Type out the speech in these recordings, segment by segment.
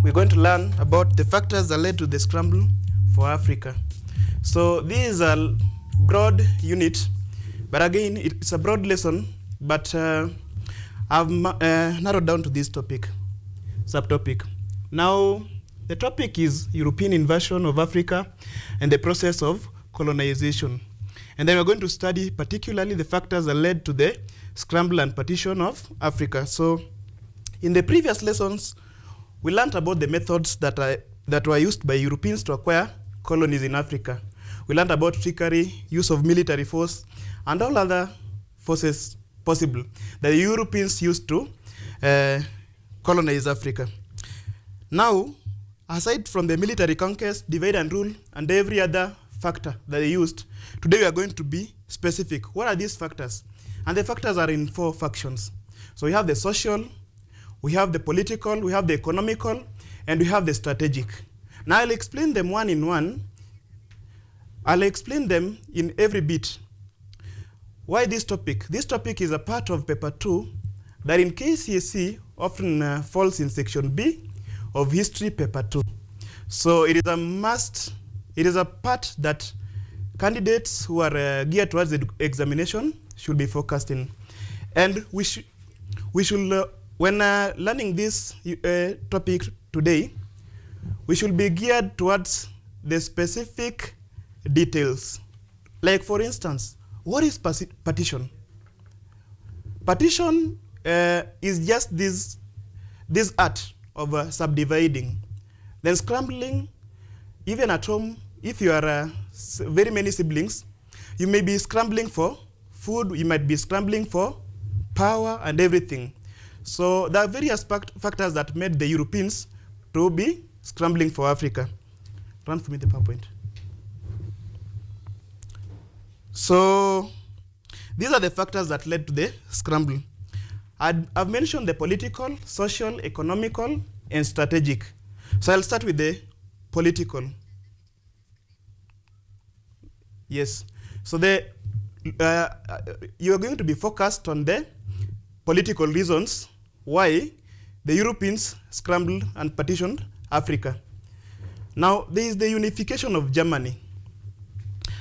we're going to learn about the factors that led to the scramble for Africa. So this is a broad unit, but again, it's a broad lesson, but I've narrowed down to this topic, subtopic. Now, the topic is European invasion of Africa and the process of colonization. And then we're going to study particularly the factors that led to the scramble and partition of Africa. So in the previous lessons, we learned about the methods that were used by Europeans to acquire colonies in Africa. We learned about trickery, use of military force, and all other forces possible that the Europeans used to colonize Africa. Now, aside from the military conquest, divide and rule, and every other factor that they used, today we are going to be specific. What are these factors? And the factors are in 4 factions. So we have the social, we have the political, we have the economical, and we have the strategic. Now I'll explain them one in one. I'll explain them in every bit. Why this topic? This topic is a part of paper 2 that in KCSE often falls in section B of history paper 2. So it is a must, it is a part that candidates who are geared towards the examination should be focused in. And we should when learning this topic today, we should be geared towards the specific details. Like for instance, what is partition? Partition is just this art of subdividing. Then scrambling, even at home, if you are very many siblings, you may be scrambling for food, you might be scrambling for power and everything. So there are various factors that made the Europeans to be scrambling for Africa. Run for me the PowerPoint. So these are the factors that led to the scramble. I've mentioned the political, social, economical, and strategic. So I'll start with the political. Yes. So you are going to be focused on the political reasons why the Europeans scrambled and partitioned Africa. Now, there is the unification of Germany.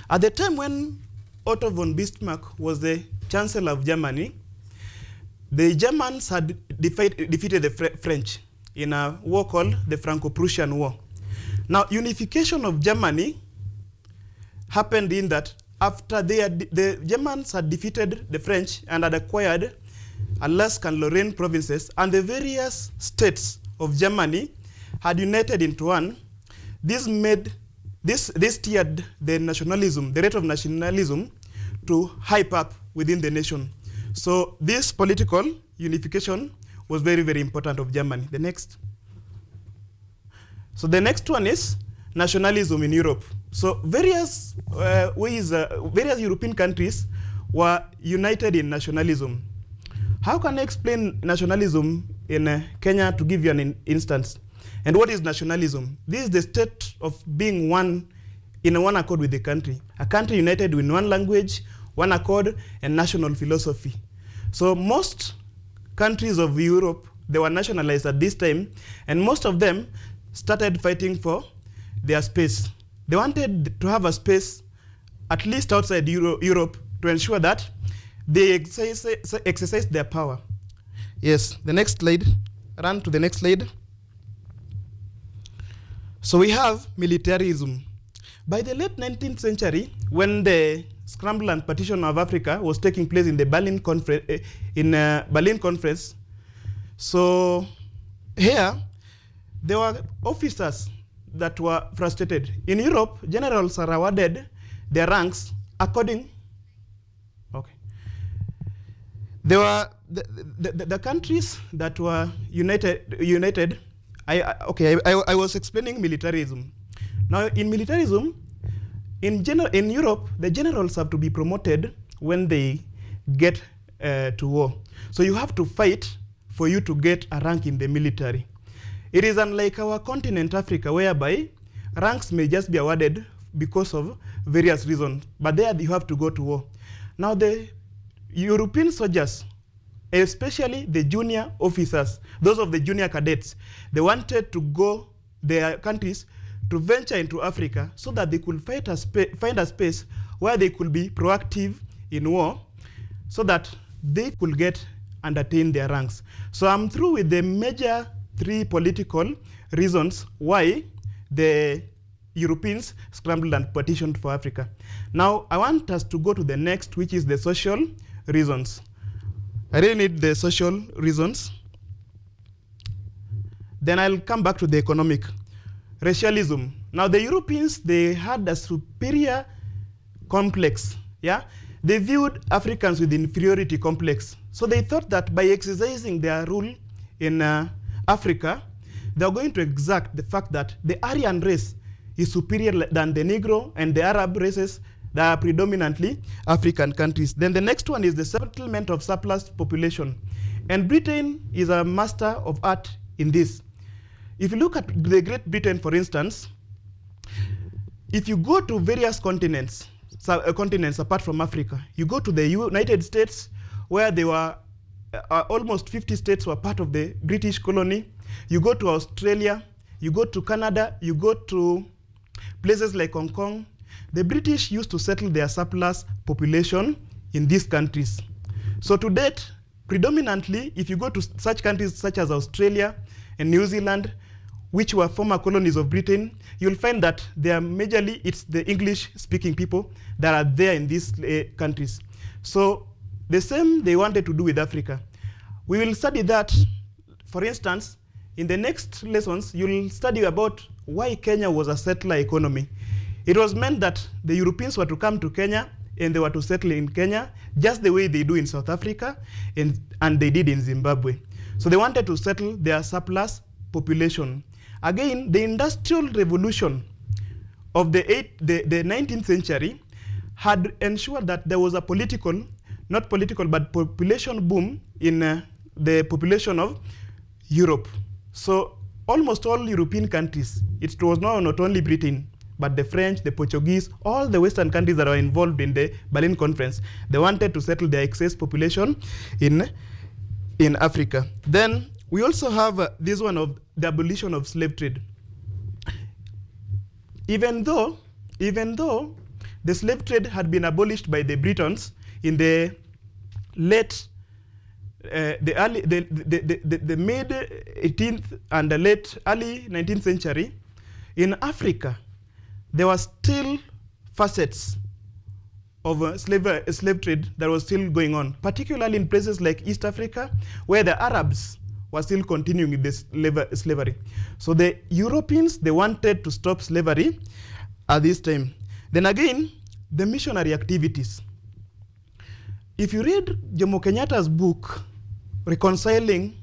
At the time when Otto von Bismarck was the Chancellor of Germany, the Germans had defeated the French in a war called the Franco-Prussian War. Now, unification of Germany happened in that after the Germans had defeated the French and had acquired Alaska and Lorraine provinces, and the various states of Germany had united into one, this steered the nationalism, the rate of nationalism, to hype up within the nation. So this political unification was very, very important of Germany. The next. So the next one is nationalism in Europe. So various various European countries were united in nationalism. How can I explain nationalism in Kenya to give you an instance? And what is nationalism? This is the state of being one in one accord with the country. A country united in one language, one accord, and national philosophy. So most countries of Europe, they were nationalized at this time, and most of them started fighting for their space. They wanted to have a space, at least outside Europe, to ensure that they exercise their power. Yes, the next slide. Run to the next slide. So we have militarism. By the late 19th century, when the scramble and partition of Africa was taking place in the Berlin Conference, so here there were officers that were frustrated. In Europe, generals are awarded their ranks according. Okay. There were the countries that were united. I was explaining militarism. Now, in militarism, in Europe, the generals have to be promoted when they get to war. So you have to fight for you to get a rank in the military. It is unlike our continent, Africa, whereby ranks may just be awarded because of various reasons, but there you have to go to war. Now, the European soldiers especially the junior officers, those of the junior cadets. They wanted to go their countries to venture into Africa so that they could find a space where they could be proactive in war so that they could get and attain their ranks. So I'm through with the major 3 political reasons why the Europeans scrambled and partitioned for Africa. Now, I want us to go to the next, which is the social reasons. I really need the social reasons. Then I'll come back to the economic. Racialism. Now, the Europeans, they had a superior complex, yeah? They viewed Africans with inferiority complex. So they thought that by exercising their rule in Africa, they are going to exact the fact that the Aryan race is superior than the Negro and the Arab races that are predominantly African countries. Then the next one is the settlement of surplus population. And Britain is a master of art in this. If you look at the Great Britain, for instance, if you go to various continents apart from Africa, you go to the United States, where there were almost 50 states were part of the British colony. You go to Australia, you go to Canada, you go to places like Hong Kong. The British used to settle their surplus population in these countries. So to date, predominantly, if you go to such countries such as Australia and New Zealand, which were former colonies of Britain, you'll find that they are majorly, it's the English-speaking people that are there in these countries. So the same they wanted to do with Africa. We will study that. For instance, in the next lessons, you'll study about why Kenya was a settler economy. It was meant that the Europeans were to come to Kenya and they were to settle in Kenya just the way they do in South Africa and they did in Zimbabwe. So they wanted to settle their surplus population. Again, the Industrial Revolution of the 19th century had ensured that there was a not political, but population boom in the population of Europe. So almost all European countries, it was not only Britain, but the French, the Portuguese, all the Western countries that were involved in the Berlin Conference, they wanted to settle their excess population in Africa. Then we also have this one of the abolition of slave trade. Even though the slave trade had been abolished by the Britons in the late, the mid 18th and the late early 19th century, in Africa, there were still facets of slave trade that was still going on, particularly in places like East Africa, where the Arabs were still continuing with this slavery. So the Europeans, they wanted to stop slavery at this time. Then again, the missionary activities. If you read Jomo Kenyatta's book, Reconciling,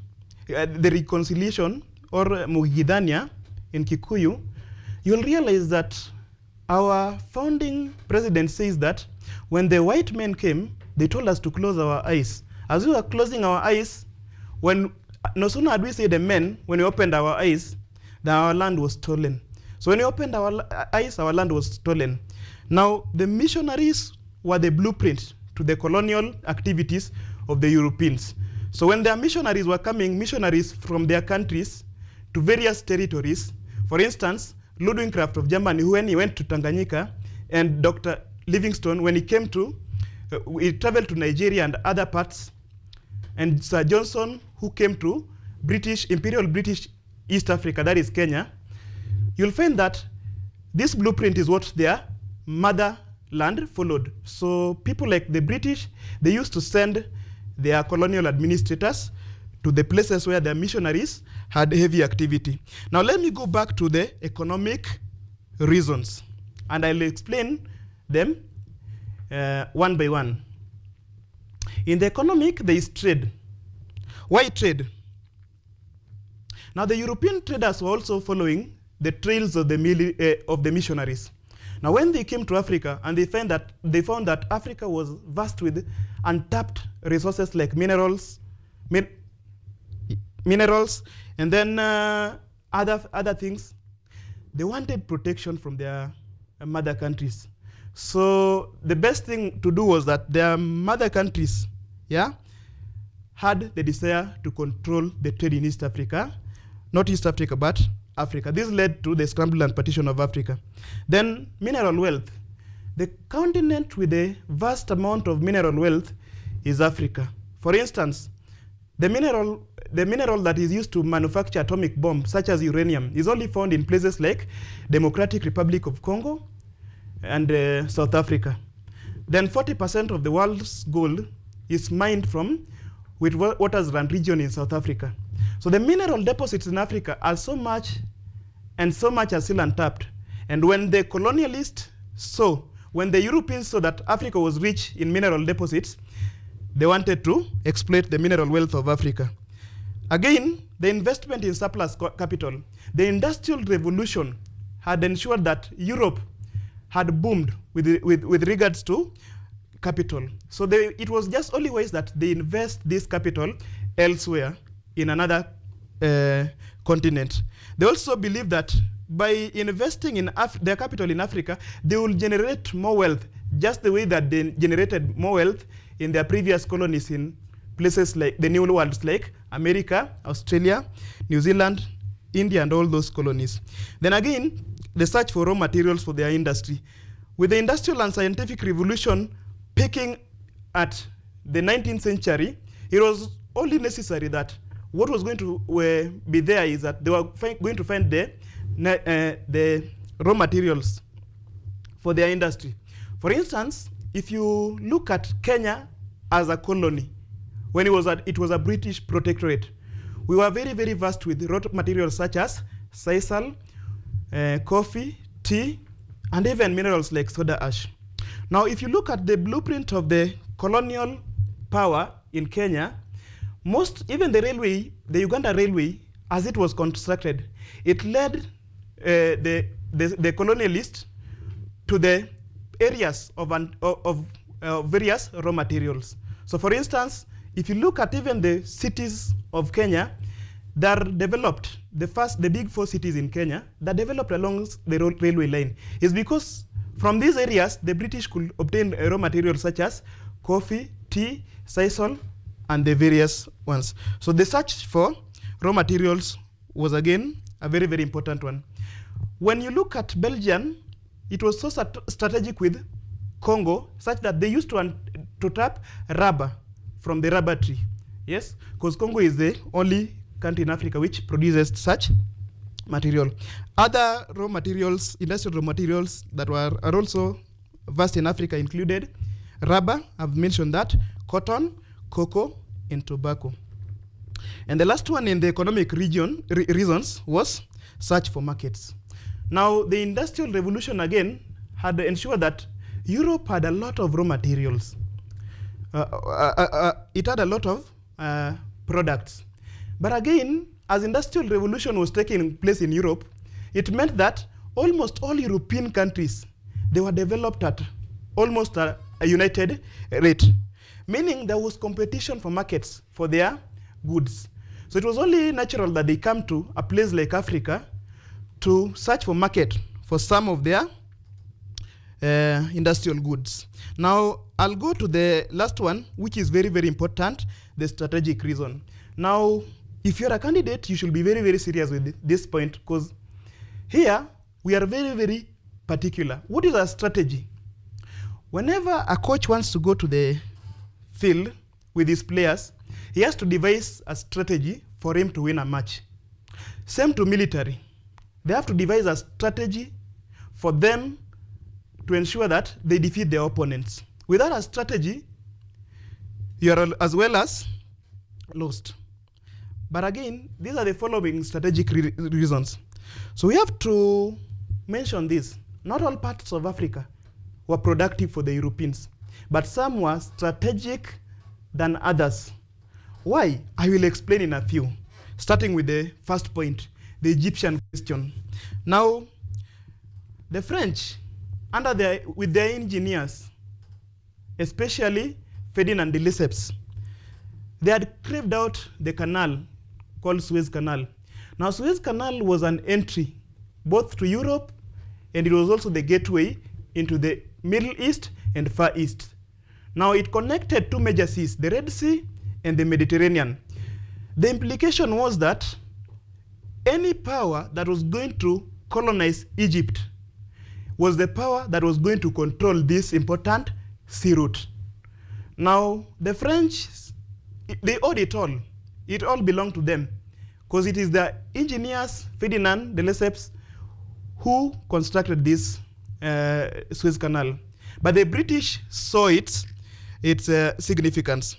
the Reconciliation, or Mugidania in Kikuyu, you'll realize that our founding president says that when the white men came, they told us to close our eyes. As we were closing our eyes, no sooner had we said amen, when we opened our eyes, that our land was stolen. So when we opened our eyes, our land was stolen. Now, the missionaries were the blueprint to the colonial activities of the Europeans. So when their missionaries were coming, missionaries from their countries to various territories, for instance, Ludwig of Germany, when he went to Tanganyika, and Dr. Livingstone, when he came he traveled to Nigeria and other parts, and Sir Johnson, who came to Imperial British East Africa, that is Kenya, you'll find that this blueprint is what their motherland followed. So people like the British, they used to send their colonial administrators to the places where their missionaries had heavy activity. Now let me go back to the economic reasons, and I'll explain them one by one. In the economic, there is trade. Why trade? Now the European traders were also following the trails of the missionaries. Now when they came to Africa, and they found that Africa was vast with untapped resources like minerals, and then other things, they wanted protection from their mother countries. So the best thing to do was that their mother countries, had the desire to control the trade in East Africa, not East Africa, but Africa. This led to the scramble and partition of Africa. Then mineral wealth. The continent with a vast amount of mineral wealth is Africa. For instance, the mineral that is used to manufacture atomic bombs, such as uranium, is only found in places like Democratic Republic of Congo and South Africa. Then 40% of the world's gold is mined from Witwatersrand region in South Africa. So the mineral deposits in Africa are so much are still untapped. And when the colonialists when the Europeans saw that Africa was rich in mineral deposits, they wanted to exploit the mineral wealth of Africa. Again, the investment in surplus capital. The Industrial Revolution had ensured that Europe had boomed with regards to capital. So it was just only ways that they invest this capital elsewhere in another continent. They also believe that by investing in their capital in Africa, they will generate more wealth, just the way that they generated more wealth in their previous colonies in places like the New Worlds, like America, Australia, New Zealand, India, and all those colonies. Then again, the search for raw materials for their industry. With the Industrial and Scientific Revolution peaking at the 19th century, it was only necessary that what was going to be there is that they were going to find the raw materials for their industry. For instance, if you look at Kenya as a colony, when it was a British protectorate, we were very, very vast with raw materials such as sisal, coffee, tea, and even minerals like soda ash. Now, if you look at the blueprint of the colonial power in Kenya, even the Uganda Railway, as it was constructed, it led the colonialists to the areas of various raw materials. So, for instance, if you look at even the cities of Kenya, they're developed. The big four cities in Kenya that developed along the railway line is because from these areas the British could obtain raw materials such as coffee, tea, sisal, and the various ones. So the search for raw materials was again a very, very important one. When you look at Belgium, it was so strategic with Congo such that they used to tap rubber from the rubber tree. Yes, because Congo is the only country in Africa which produces such material. Other raw materials, industrial raw materials that are also vast in Africa included rubber, I've mentioned that, cotton, cocoa, and tobacco. And the last one in the economic reasons was search for markets. Now, the Industrial Revolution again had ensured that Europe had a lot of raw materials. It had a lot of products. But again, as Industrial Revolution was taking place in Europe, it meant that almost all European countries, they were developed at almost a united rate, meaning there was competition for markets for their goods. So it was only natural that they come to a place like Africa to search for market for some of their industrial goods. Now, I'll go to the last one, which is very, very important, the strategic reason. Now, if you're a candidate, you should be very, very serious with this point, because here we are very, very particular. What is our strategy? Whenever a coach wants to go to the field with his players, he has to devise a strategy for him to win a match. Same to military. They have to devise a strategy for them to ensure that they defeat their opponents. Without a strategy, you are as well as lost. But again, these are the following strategic reasons. So we have to mention this. Not all parts of Africa were productive for the Europeans, but some were strategic than others. Why? I will explain in a few, starting with the first point, the Egyptian question. Now, the French, with their engineers, especially Ferdinand de Lesseps, they had carved out the canal called Suez Canal. Now, Suez Canal was an entry both to Europe, and it was also the gateway into the Middle East and Far East. Now, it connected two major seas, the Red Sea and the Mediterranean. The implication was that any power that was going to colonize Egypt was the power that was going to control this important sea route. Now, the French, they owed it all. It all belonged to them, because it is the engineers, Ferdinand de Lesseps, who constructed this Suez Canal. But the British saw its significance.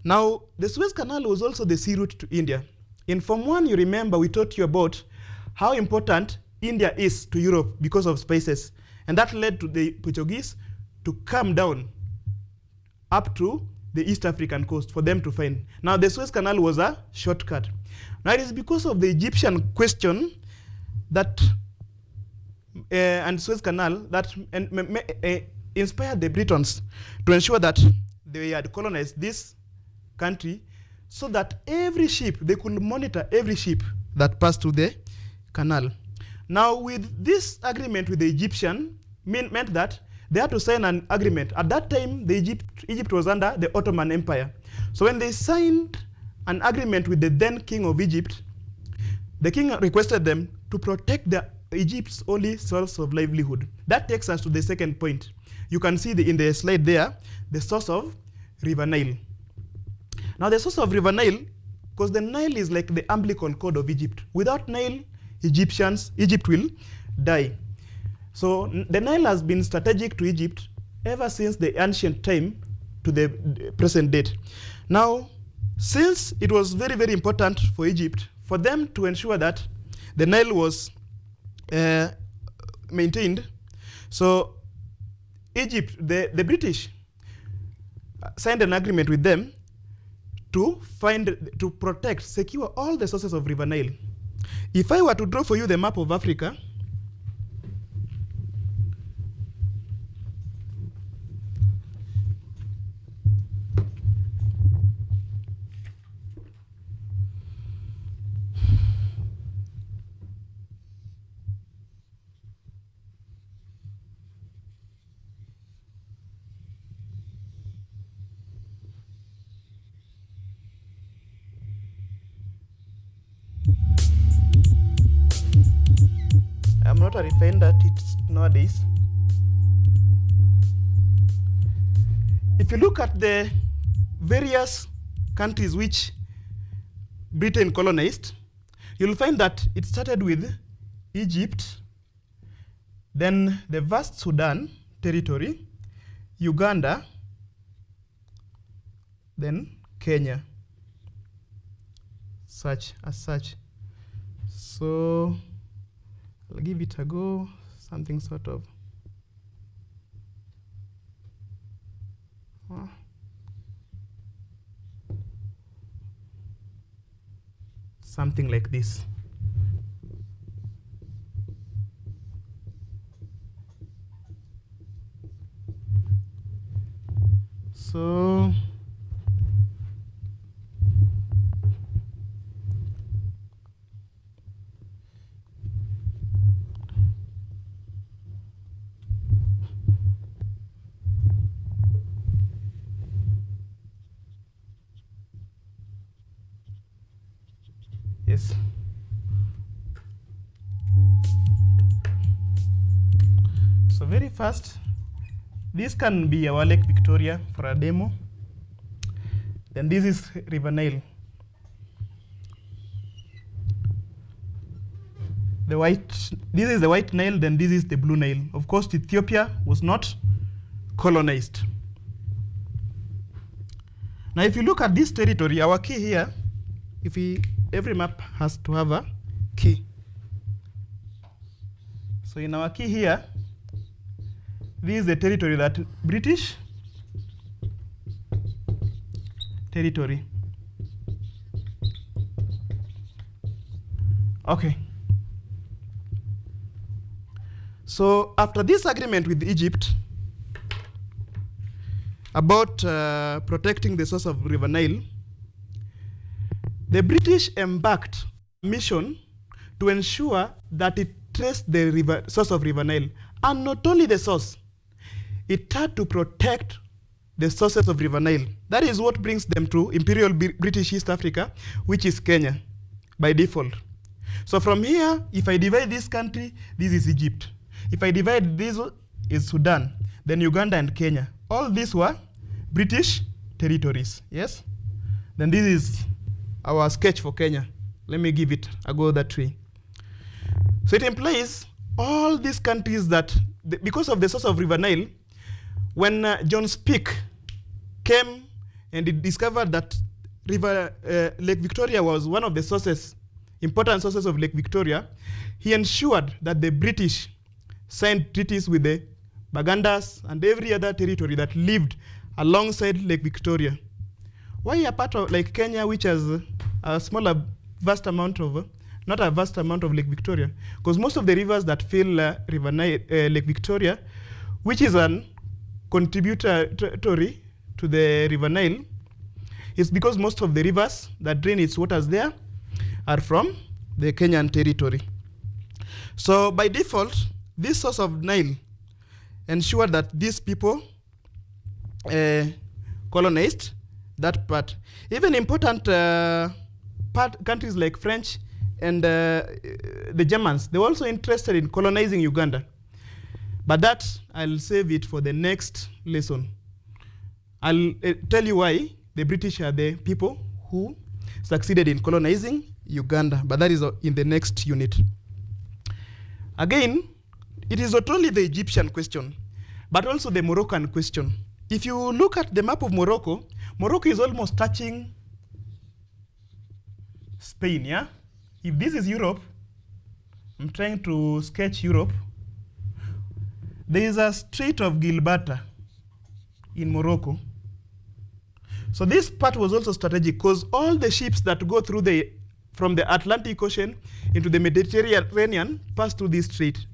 Now, the Suez Canal was also the sea route to India. In Form 1, you remember we taught you about how important India is to Europe because of spices. And that led to the Portuguese to come down up to the East African coast for them to find. Now, the Suez Canal was a shortcut. Now, it is because of the Egyptian question that and Suez Canal that inspired the Britons to ensure that they had colonized this country, so that every ship, they could monitor every ship that passed through the canal. Now, with this agreement with the Egyptian, meant that they had to sign an agreement. At that time, Egypt was under the Ottoman Empire. So when they signed an agreement with the then king of Egypt, the king requested them to protect Egypt's only source of livelihood. That takes us to the second point. You can see in the slide there, the source of River Nile. Now, the source of River Nile, because the Nile is like the umbilical cord of Egypt. Without Nile, Egypt will die. So the Nile has been strategic to Egypt ever since the ancient time to the present date. Now, since it was very, very important for Egypt, for them to ensure that the Nile was maintained, so Egypt, the British signed an agreement with them to protect, secure all the sources of River Nile. If I were to draw for you the map of Africa, I'm not a refined at it nowadays. If you look at the various countries which Britain colonized, you'll find that it started with Egypt, then the vast Sudan territory, Uganda, then Kenya, such. So I'll give it a go, something sort of. Something like this. So yes. So very fast, this can be our Lake Victoria for a demo. Then this is River Nile. This is the White Nile, then this is the Blue Nile. Of course, Ethiopia was not colonized. Now, if you look at this territory, our key here, every map has to have a key. So in our key here, this is the territory that British territory. Okay. So after this agreement with Egypt about protecting the source of River Nile, the British embarked a mission to ensure that it traced the source of River Nile, and not only the source, it had to protect the sources of River Nile. That is what brings them to Imperial British East Africa, which is Kenya, by default. So from here, if I divide this country, this is Egypt. If I divide this is Sudan, then Uganda and Kenya. All these were British territories, yes? Then this is our sketch for Kenya. Let me give it a go that way. So it implies all these countries that, because of the source of River Nile, when John Speke came and he discovered that Lake Victoria was one of the sources, important sources of Lake Victoria, he ensured that the British signed treaties with the Bagandas and every other territory that lived alongside Lake Victoria. Why a part of like Kenya, which has a smaller, vast amount of, not a vast amount of Lake Victoria? Because most of the rivers that fill Lake Victoria, which is an contributory to the River Nile, is because most of the rivers that drain its waters there are from the Kenyan territory. So by default, this source of Nile ensured that these people colonized that part. Even important countries like French and the Germans, they were also interested in colonizing Uganda. But that, I'll save it for the next lesson. I'll tell you why the British are the people who succeeded in colonizing Uganda, but that is in the next unit. Again, it is not only the Egyptian question, but also the Moroccan question. If you look at the map of Morocco, Morocco is almost touching Spain, yeah? If this is Europe, I'm trying to sketch Europe. There is a Strait of Gibraltar in Morocco. So this part was also strategic because all the ships that go through from the Atlantic Ocean into the Mediterranean pass through this strait.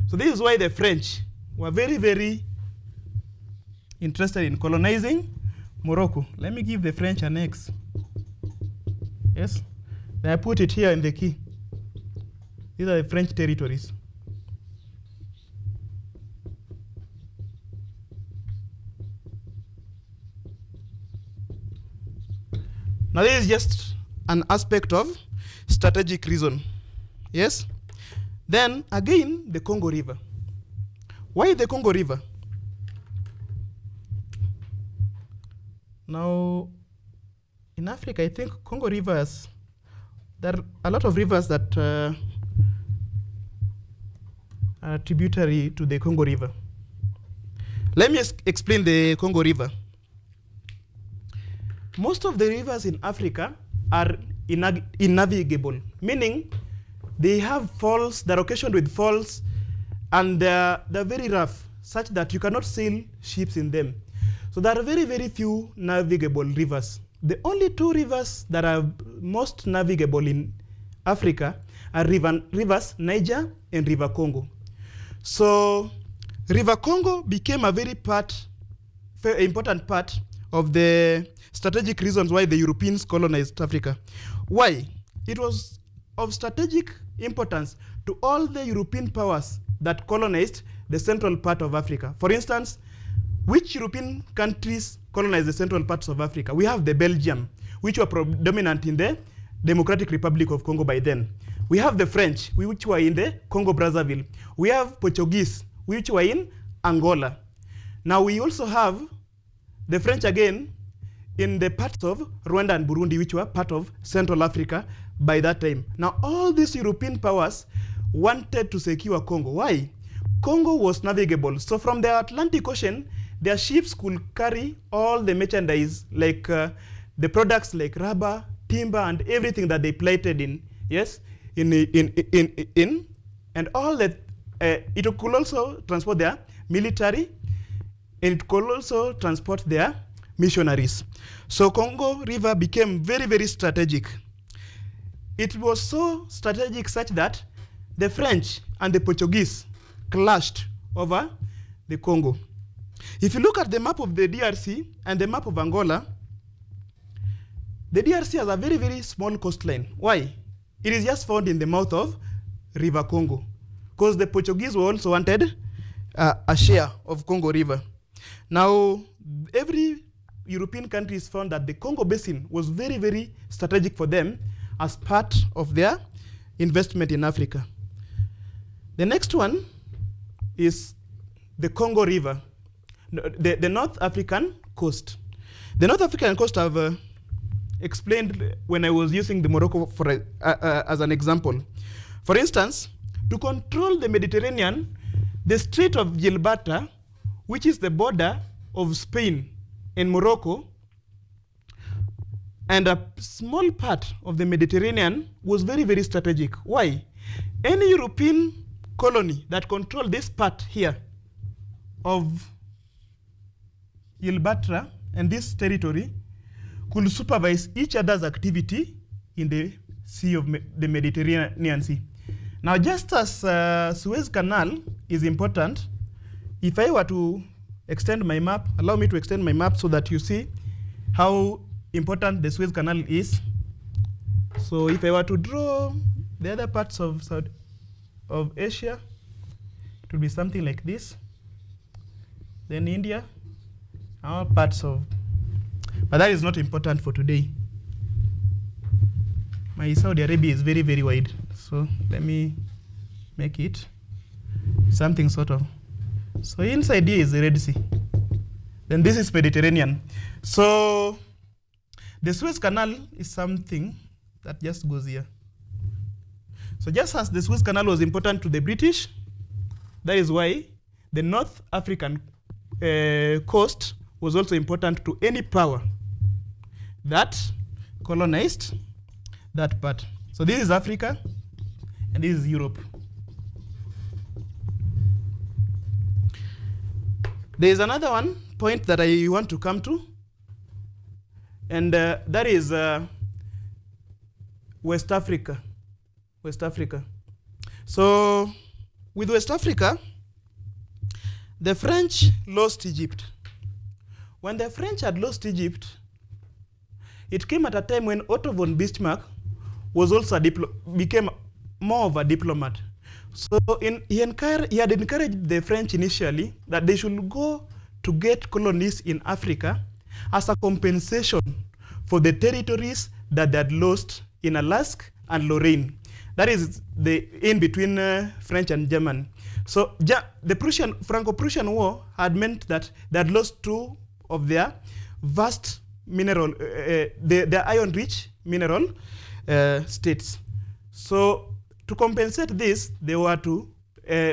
So this is why the French were very, very interested in colonizing Morocco. Let me give the French an X. Yes? Then I put it here in the key. These are the French territories. Now this is just an aspect of strategic reason. Yes? Then again, the Congo River. Why the Congo River? Now, in Africa, I think Congo rivers, there are a lot of rivers that are tributary to the Congo River. Let me explain the Congo River. Most of the rivers in Africa are innavigable, meaning they have falls, they're occasioned with falls, and they're very rough, such that you cannot sail ships in them. So there are very, very few navigable rivers. The only two rivers that are most navigable in Africa are rivers Niger and River Congo. So River Congo became a very important part of the strategic reasons why the Europeans colonized Africa. Why? It was of strategic importance to all the European powers that colonized the central part of Africa. For instance, which European countries colonized the central parts of Africa? We have the Belgium, which were predominant in the Democratic Republic of Congo by then. We have the French, which were in the Congo Brazzaville. We have Portuguese, which were in Angola. Now we also have the French again in the parts of Rwanda and Burundi, which were part of Central Africa by that time. Now all these European powers wanted to secure Congo. Why? Congo was navigable. So from the Atlantic Ocean, their ships could carry all the merchandise, like the products like rubber, timber, and everything that they planted in, yes, and all that. It could also transport their military, and it could also transport their missionaries. So Congo River became very, very strategic. It was so strategic such that the French and the Portuguese clashed over the Congo. If you look at the map of the DRC and the map of Angola, the DRC has a very, very small coastline. Why? It is just found in the mouth of River Congo, because the Portuguese also wanted a share of Congo River. Now, every European countries found that the Congo Basin was very, very strategic for them as part of their investment in Africa. The next one is the Congo River, the North African coast. The North African coast I've explained when I was using the Morocco as an example. For instance, to control the Mediterranean, the Strait of Gibraltar, which is the border of Spain and Morocco, and a small part of the Mediterranean was very, very strategic. Why? Any European colony that controlled this part here of Gibraltar and this territory could supervise each other's activity in the Sea of the Mediterranean Sea. Now, just as Suez Canal is important, if I were to extend my map, allow me to extend my map so that you see how important the Suez Canal is. So if I were to draw the other parts of Asia, it would be something like this. Then India, our parts of, but that is not important for today. My Saudi Arabia is very, very wide. So let me make it something sort of. So inside here is the Red Sea. Then this is Mediterranean. So the Suez Canal is something that just goes here. So just as the Suez Canal was important to the British, that is why the North African coast was also important to any power that colonized that part. So this is Africa, and this is Europe. There is another point that I want to come to, and that is West Africa. West Africa. So with West Africa, the French lost Egypt. When the French had lost Egypt, it came at a time when Otto von Bismarck was also became more of a diplomat. So he had encouraged the French initially that they should go to get colonies in Africa as a compensation for the territories that they had lost in Alaska and Lorraine. That is the in between French and German. So the Franco-Prussian War had meant that they had lost two of their vast mineral, their iron-rich mineral states. So to compensate this, they were to,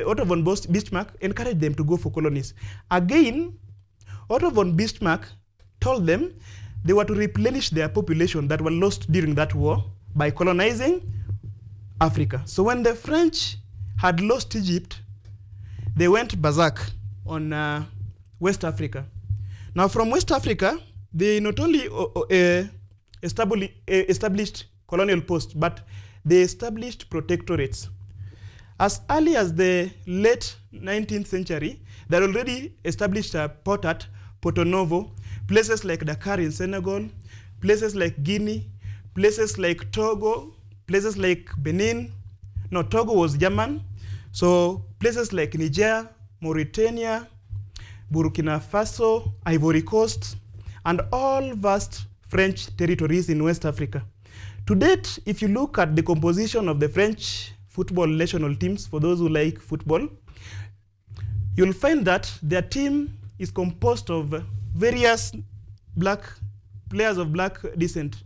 Otto von Bismarck encouraged them to go for colonies. Again, Otto von Bismarck told them they were to replenish their population that were lost during that war by colonizing Africa. So when the French had lost Egypt, they went berserk on West Africa. Now from West Africa, they not only established colonial posts, but they established protectorates. As early as the late 19th century, they had already established a port at Porto Novo, places like Dakar in Senegal, places like Guinea, places like Togo, places like Benin. No, Togo was German. So places like Niger, Mauritania, Burkina Faso, Ivory Coast, and all vast French territories in West Africa. To date, if you look at the composition of the French football national teams, for those who like football, you'll find that their team is composed of various black players of black descent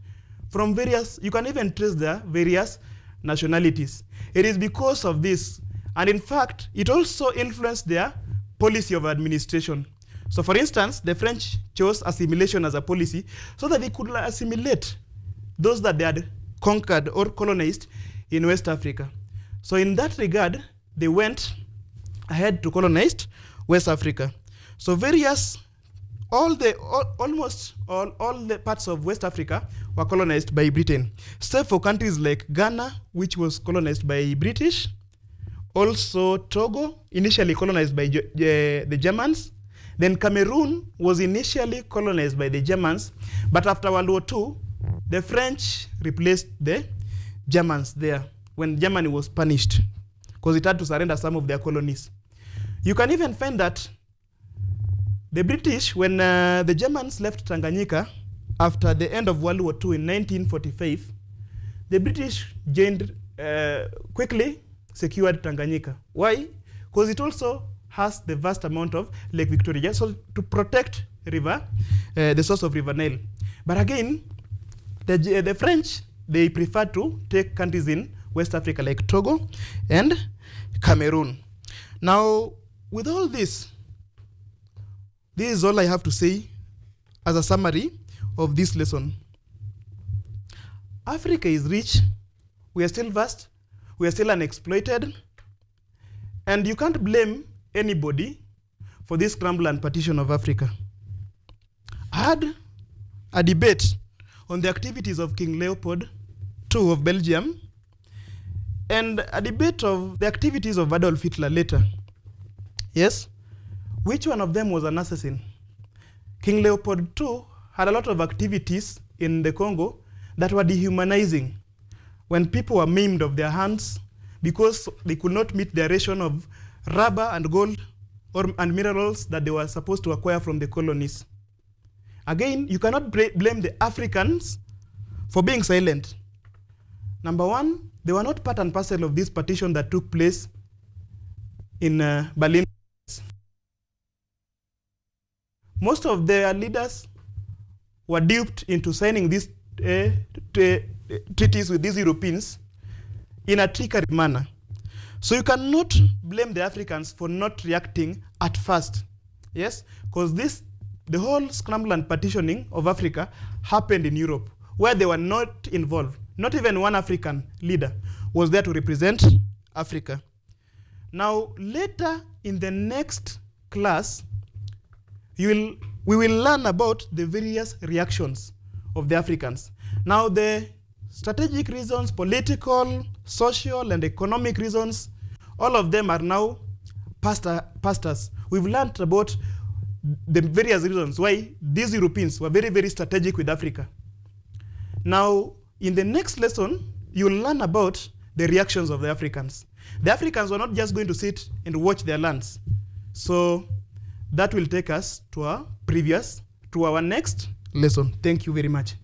from various, you can even trace their various nationalities. It is because of this, and in fact, it also influenced their policy of administration. So for instance, the French chose assimilation as a policy so that they could assimilate those that they had conquered or colonized in West Africa. So in that regard, they went ahead to colonize West Africa. So almost all the parts of West Africa were colonized by Britain, except for countries like Ghana, which was colonized by British. Also Togo, initially colonized by the Germans. Then Cameroon was initially colonized by the Germans, but after World War II, the French replaced the Germans there when Germany was punished because it had to surrender some of their colonies. You can even find that The British, when the Germans left Tanganyika after the end of World War II in 1945, the British quickly secured Tanganyika. Why? Because it also has the vast amount of Lake Victoria, so to protect river, the source of River Nile. But again, the French, they prefer to take countries in West Africa like Togo and Cameroon. Now, with all this is all I have to say as a summary of this lesson. Africa is rich, we are still vast, we are still unexploited, and you can't blame anybody for this scramble and partition of Africa. I had a debate on the activities of King Leopold II of Belgium and a debate of the activities of Adolf Hitler later. Yes? Which one of them was an assassin? King Leopold II had a lot of activities in the Congo that were dehumanizing, when people were maimed of their hands because they could not meet their ration of rubber and gold and minerals that they were supposed to acquire from the colonies. Again, you cannot blame the Africans for being silent. Number one, they were not part and parcel of this partition that took place in Berlin. Most of their leaders were duped into signing these treaties with these Europeans in a trickery manner. So you cannot blame the Africans for not reacting at first. Yes? Because the whole scramble and partitioning of Africa happened in Europe, where they were not involved. Not even one African leader was there to represent Africa. Now, later in the next class, we will learn about the various reactions of the Africans. Now, the strategic reasons, political, social, and economic reasons, all of them are now past us. We've learned about the various reasons why these Europeans were very, very strategic with Africa. Now, in the next lesson, you'll learn about the reactions of the Africans. The Africans were not just going to sit and watch their lands. So that will take us to our next lesson. Thank you very much.